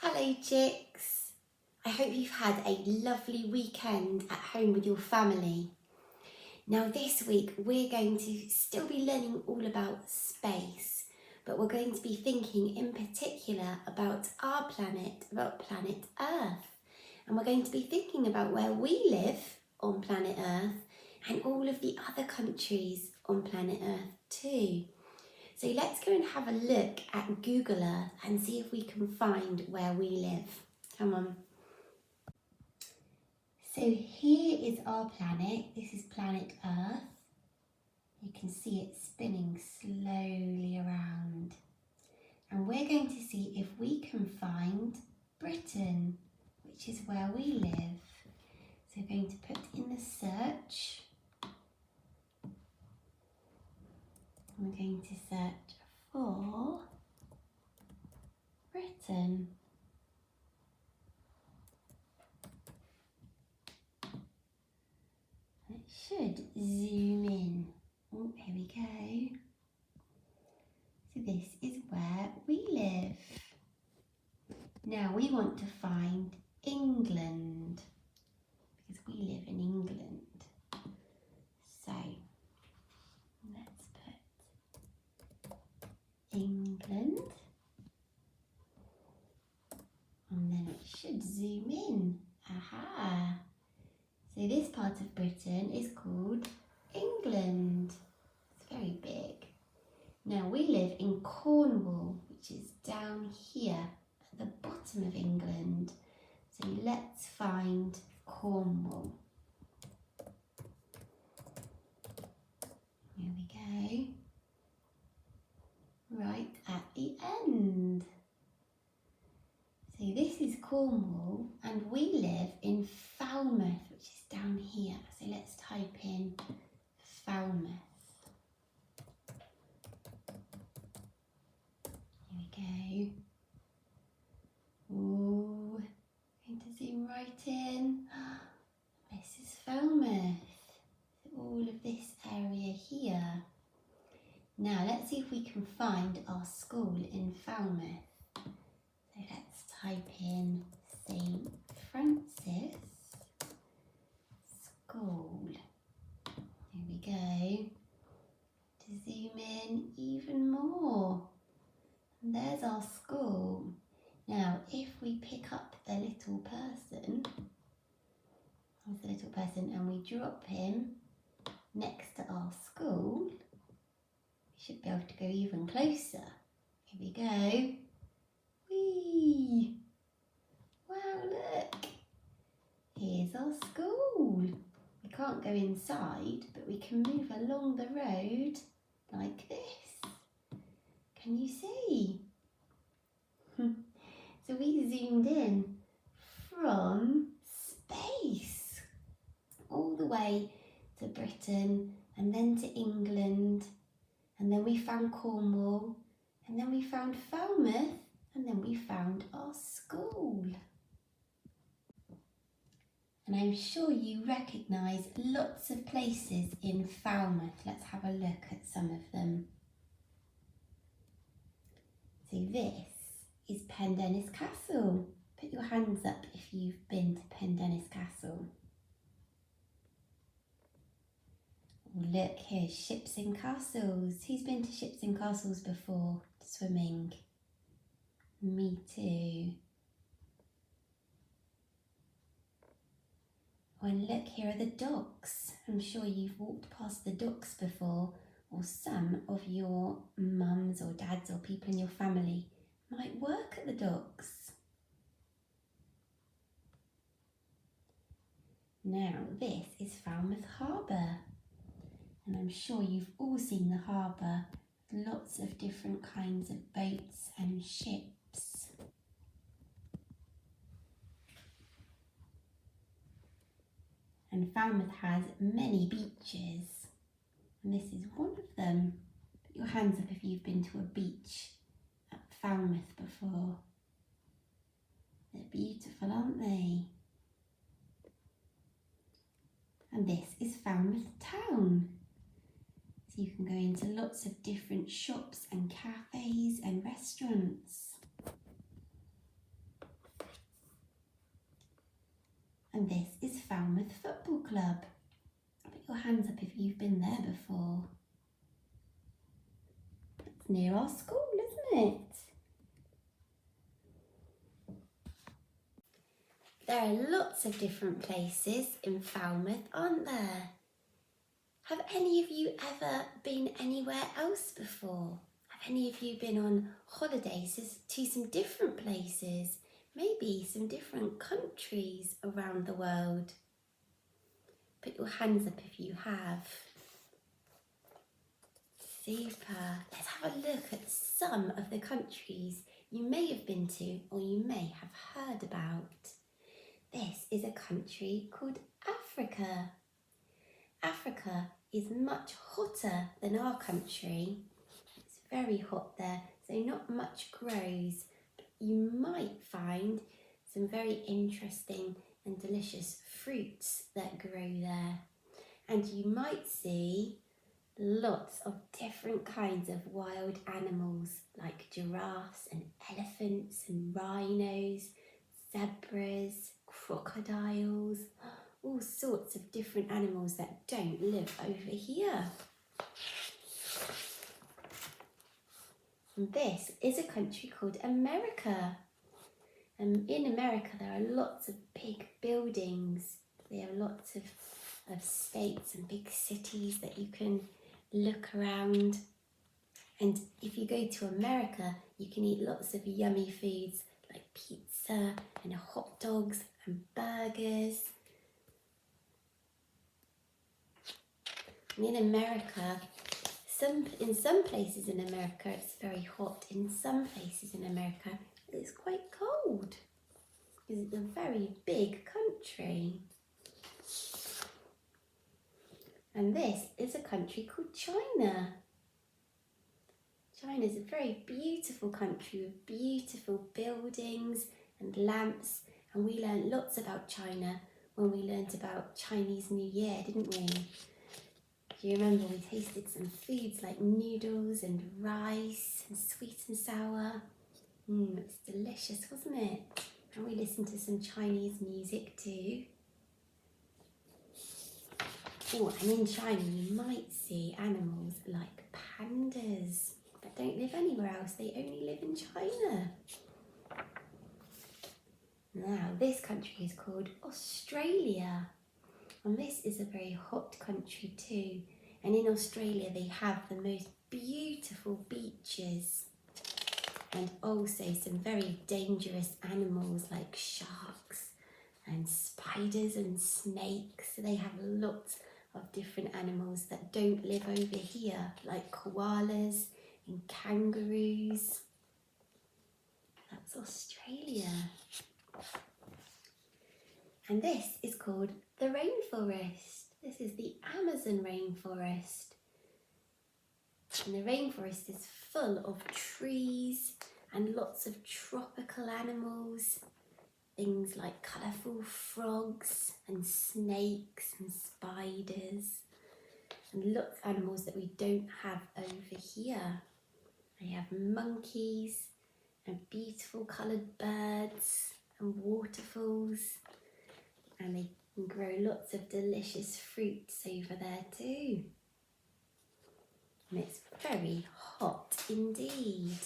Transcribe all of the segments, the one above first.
Hello chicks! I hope you've had a lovely weekend at home with your family. Now this week we're going to still be learning all about space, but we're going to be thinking in particular about our planet, about planet Earth. And we're going to be thinking about where we live on planet Earth and all of the other countries on planet Earth too. So let's go and have a look at Google Earth and see if we can find where we live. Come on. So here is our planet. This is planet Earth. You can see it spinning slowly around. And we're going to see if we can find Britain, which is where we live. So we're going to put in the search. We're going to search for Britain. It should zoom in. Oh, here we go. So this is where we live. Now we want to find England because we live in England. So let's put England, and then it should zoom in. Aha! So this part of Britain is called England. It's very big. Now we live in Cornwall, which is down here at the bottom of England. So let's find Cornwall. Here we go. Right at the end. So this is Cornwall and we live in Falmouth, which is down here. So let's type in Falmouth. Here we go. Ooh, going to zoom right in. This is Falmouth. So all of this area here. Now let's see if we can find our school in Falmouth. So let's type in St. Francis School. Here we go. To zoom in even more. And there's our school. Now if we pick up the little person, there's the little person, and we drop him next to our school, we should be able to go even closer. Here we go. Whee! Wow, look! Here's our school. We can't go inside, but we can move along the road like this. Can you see? So we zoomed in from space all the way to Britain and then to England, and then we found Cornwall, and then we found Falmouth, and then we found our school. And I'm sure you recognise lots of places in Falmouth. Let's have a look at some of them. So this is Pendennis Castle. Put your hands up if you've been to Pendennis Castle. Look, here's Ships and Castles. Who's been to Ships and Castles before? Swimming. Me too. Oh, and look, here are the docks. I'm sure you've walked past the docks before, or some of your mums or dads or people in your family might work at the docks. Now this is Falmouth Harbour, and I'm sure you've all seen the harbour, lots of different kinds of boats and ships. And Falmouth has many beaches, and this is one of them. Put your hands up if you've been to a beach at Falmouth before. They're beautiful, aren't they? And this is Falmouth Town. So you can go into lots of different shops and cafes and restaurants. And this is Falmouth Football Club. Put your hands up if you've been there before. It's near our school, isn't it? There are lots of different places in Falmouth, aren't there? Have any of you ever been anywhere else before? Have any of you been on holidays to some different places? Maybe some different countries around the world? Put your hands up if you have. Super. Let's have a look at some of the countries you may have been to or you may have heard about. This is a country called Africa. Africa is much hotter than our country. It's very hot there, so not much grows. But you might find some very interesting and delicious fruits that grow there. And you might see lots of different kinds of wild animals like giraffes and elephants and rhinos, zebras, crocodiles, all sorts of different animals that don't live over here. And this is a country called America. And in America there are lots of big buildings. There are lots of states and big cities that you can look around. And if you go to America, you can eat lots of yummy foods like pizza and hot dogs and burgers. And in America, in some places in America it's very hot. In some places in America it's quite cold because it's a very big country. And this is a country called China. China is a very beautiful country with beautiful buildings and lamps, and we learned lots about China when we learned about Chinese New Year, didn't we? Do you remember we tasted some foods like noodles and rice and sweet and sour? It was delicious, wasn't it? And we listened to some Chinese music too. Oh, and in China you might see animals like pandas that don't live anywhere else. They only live in China. Now, this country is called Australia. And this is a very hot country too. And in Australia they have the most beautiful beaches and also some very dangerous animals like sharks and spiders and snakes. So they have lots of different animals that don't live over here, like koalas and kangaroos. That's Australia. And this is called the rainforest. This is the Amazon rainforest. And the rainforest is full of trees and lots of tropical animals. Things like colourful frogs and snakes and spiders. And lots of animals that we don't have over here. They have monkeys and beautiful coloured birds and waterfalls. And they can grow lots of delicious fruits over there too. And it's very hot indeed.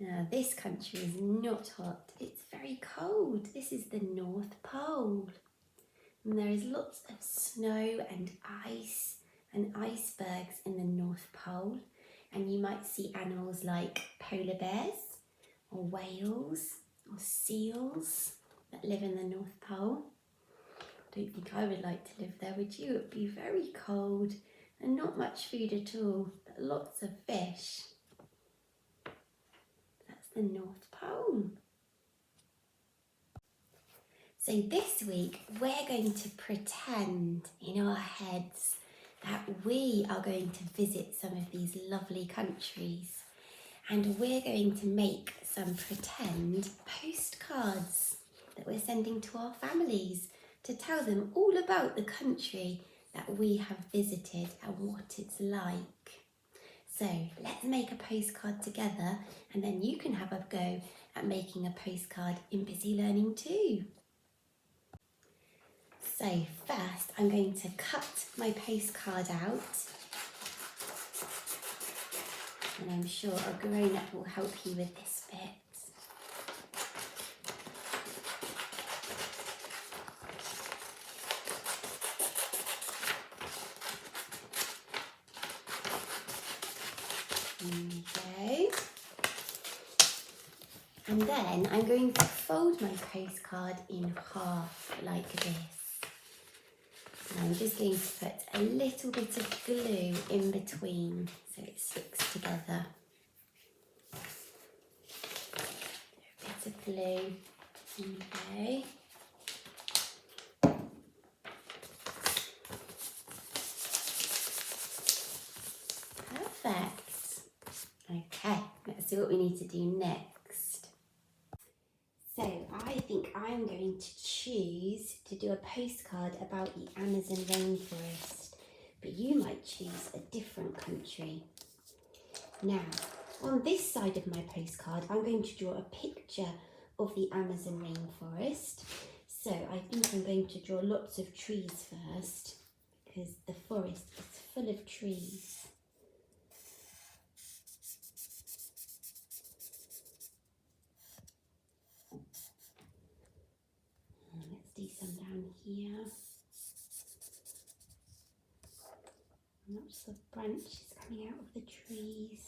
Now this country is not hot, it's very cold. This is the North Pole. And there is lots of snow and ice and icebergs in the North Pole. And you might see animals like polar bears or whales or seals that live in the North Pole. I don't think I would like to live there, would you? It would be very cold and not much food at all, but lots of fish. That's the North Pole. So this week we're going to pretend in our heads that we are going to visit some of these lovely countries, and we're going to make some pretend postcards that we're sending to our families to tell them all about the country that we have visited and what it's like. So let's make a postcard together, and then you can have a go at making a postcard in Busy Learning too. So first I'm going to cut my postcard out, and I'm sure a grown-up will help you with this bit. There we go. And then I'm going to fold my postcard in half like this. And I'm just going to put a little bit of glue in between so it sticks together. A bit of glue. Okay. Perfect. Okay, let's see what we need to do next. So I think I'm going to choose to do a postcard about the Amazon rainforest, but you might choose a different country. Now, on this side of my postcard, I'm going to draw a picture of the Amazon rainforest. So I think I'm going to draw lots of trees first, because the forest is full of trees. Let's do some down here. Lots of branches coming out of the trees.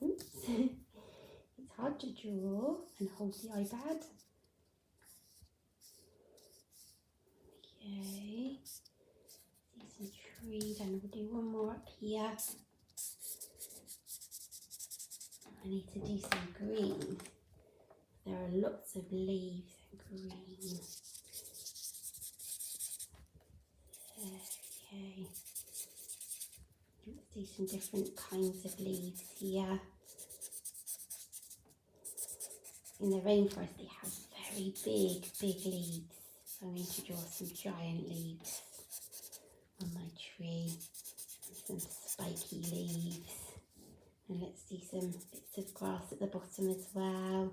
Oops. It's hard to draw and hold the iPad. Okay. See some trees, and we'll do one more up here. I need to do some green. There are lots of leaves and green. Okay. Let's do some different kinds of leaves here. In the rainforest they have very big leaves. So I'm going to draw some giant leaves on my tree and some spiky leaves. And let's do some bits of grass at the bottom as well.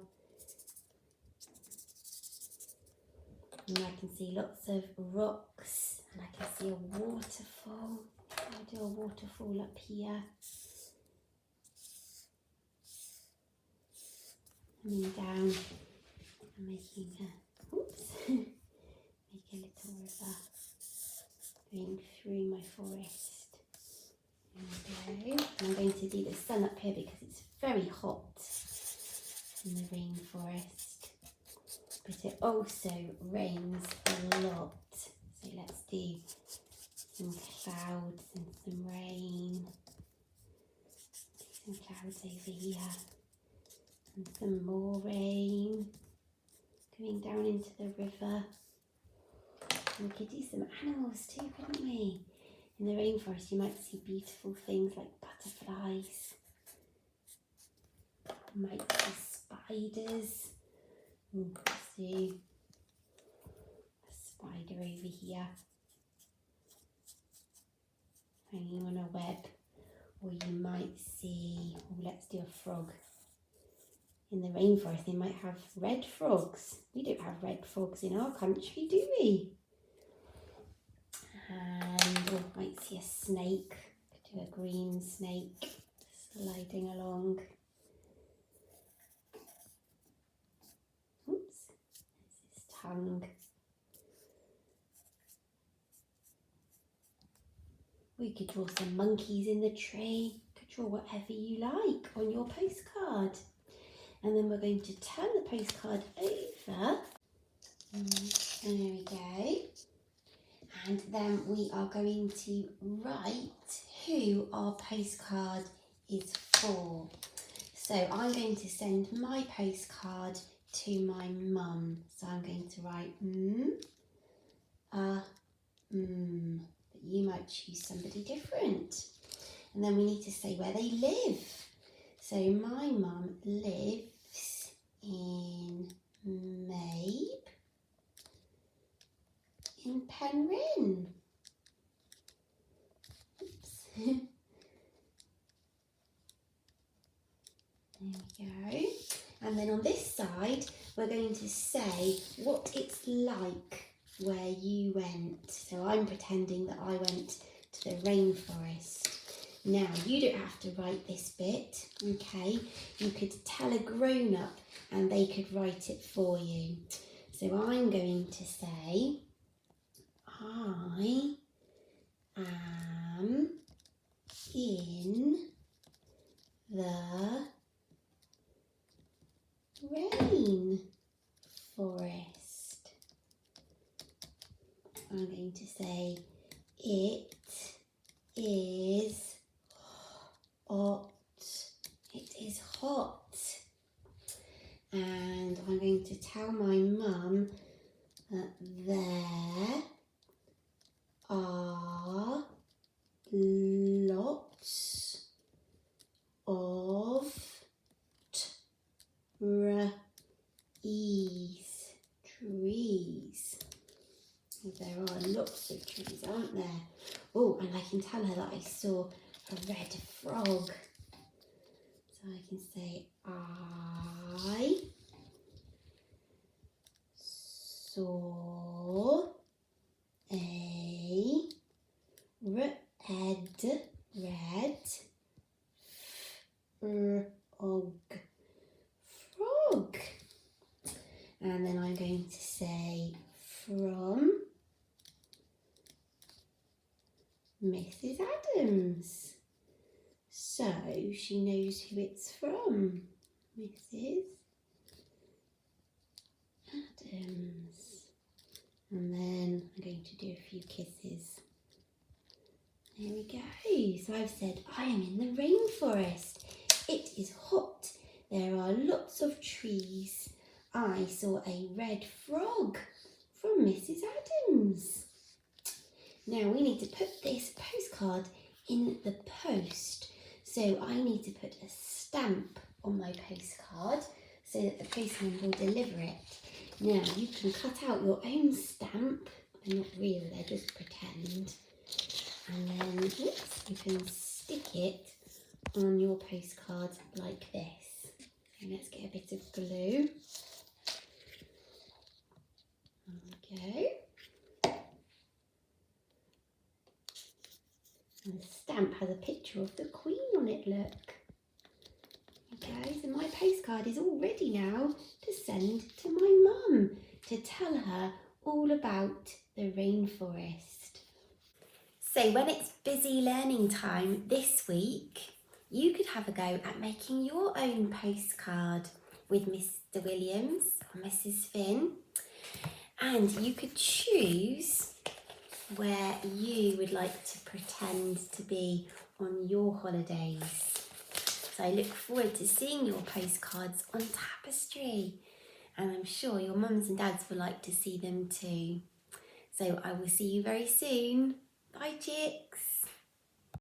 And I can see lots of rocks, and I can see a waterfall. I'll do a waterfall up here. Coming down and making a, make a little river going through my forest. There we go. And I'm going to do the sun up here because it's very hot in the rainforest. But it also rains a lot. So let's do some clouds and some rain. Do some clouds over here. And some more rain going down into the river. And we could do some animals too, couldn't we? In the rainforest you might see beautiful things like butterflies. You might see spiders. See a spider over here hanging on a web, or you might see, let's do a frog. In the rainforest they might have red frogs. We don't have red frogs in our country, do we? And we might see a snake. Could do a green snake sliding along. Tongue. We could draw some monkeys in the tree. Could draw whatever you like on your postcard. And then we're going to turn the postcard over. And there we go. And then we are going to write who our postcard is for. So I'm going to send my postcard to my mum. So I'm going to write but you might choose somebody different. And then we need to say where they live. So my mum lives in Mabe in Penryn. Oops. There we go. And then on this side, we're going to say what it's like where you went. So I'm pretending that I went to the rainforest. Now, you don't have to write this bit, okay? You could tell a grown-up and they could write it for you. So I'm going to say, I am in the rainforest. I'm going to say, it is hot. It is hot. And I'm going to tell my mum that there are lots of trees. There are lots of trees, aren't there? Oh, and I can tell her that I saw a red frog. So I can say, I saw a red frog. And then I'm going to say, from Mrs. Adams. So she knows who it's from. Mrs. Adams. And then I'm going to do a few kisses. There we go. So I've said, I am in the rainforest. It is hot. There are lots of trees. I saw a red frog from Mrs. Adams. Now we need to put this postcard in the post. So I need to put a stamp on my postcard so that the postman will deliver it. Now you can cut out your own stamp. They're not real, they're just pretend. And then oops, you can stick it on your postcard like this. So let's get a bit of glue. There we go. And the stamp has a picture of the Queen on it, look. Okay, so my postcard is all ready now to send to my mum to tell her all about the rainforest. So when it's busy learning time this week, you could have a go at making your own postcard with Mr. Williams or Mrs. Finn. And you could choose where you would like to pretend to be on your holidays. So I look forward to seeing your postcards on Tapestry. And I'm sure your mums and dads will like to see them too. So I will see you very soon. Bye, chicks.